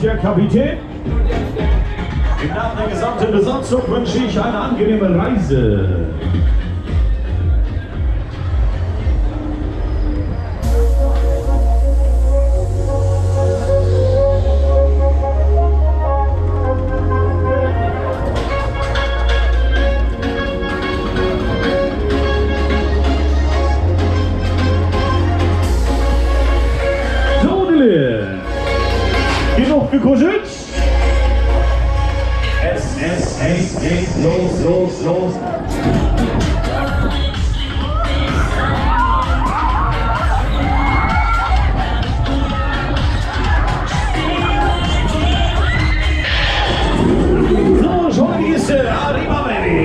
ich, der Kapitän. Im Namen der gesamten Besatzung wünsche ich eine angenehme Reise. Genug gekuschelt. Es geht los. So, schon die Liste. Arriba, baby.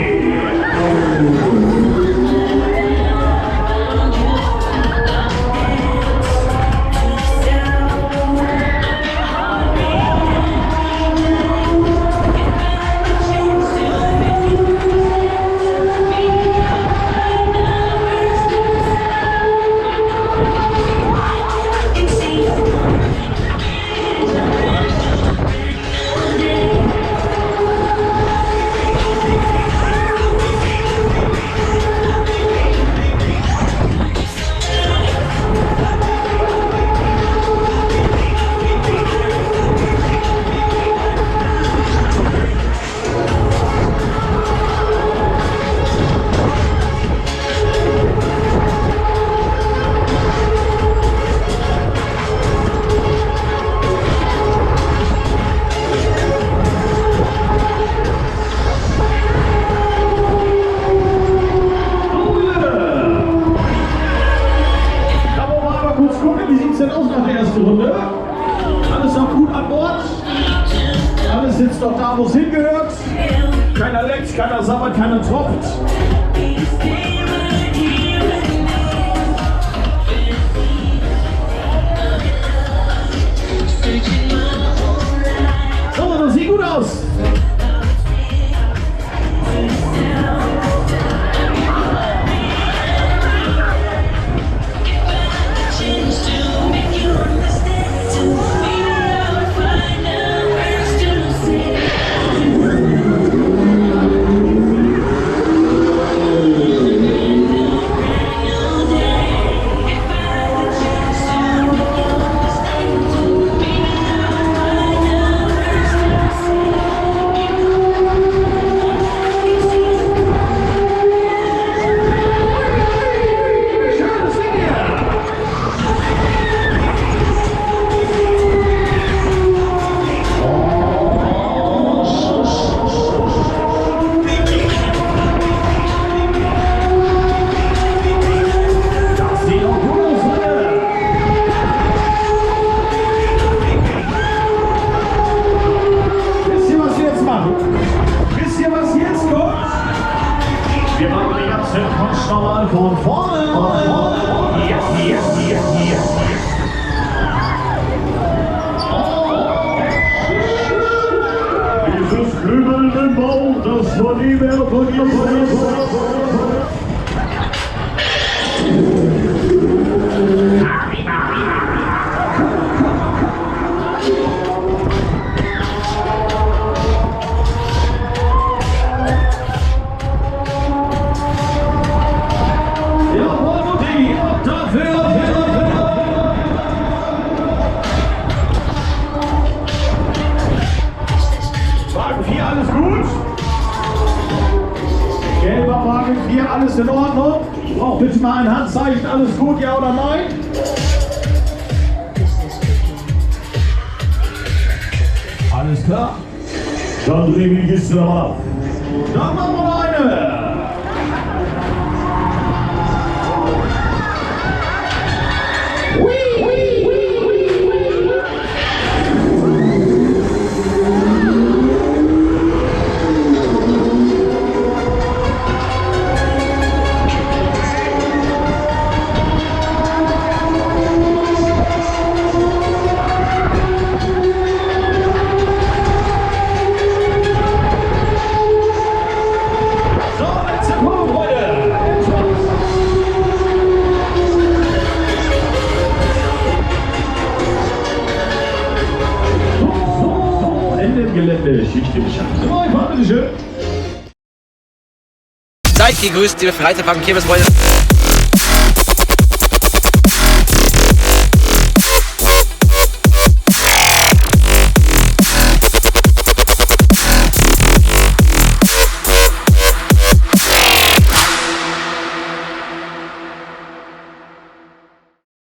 Sitzt doch da, wo es hingehört. Keiner leckt, keiner sabbert, keiner tropft. So, das sieht gut aus. Nochmal von vorne. Yes. Dieses Kribbeln im Bauch, das man nie mehr vergisst. Alles in Ordnung? Ich brauche bitte mal ein Handzeichen. Alles gut, ja oder nein? Alles klar? Dann drehen wir die Kiste nochmal ab. Dann machen wir noch eine. So, Schicht im Schatten. Fahrt, bitteschön. Seid gegrüßt, liebe Freizeitpark- und Kirmesfreunde.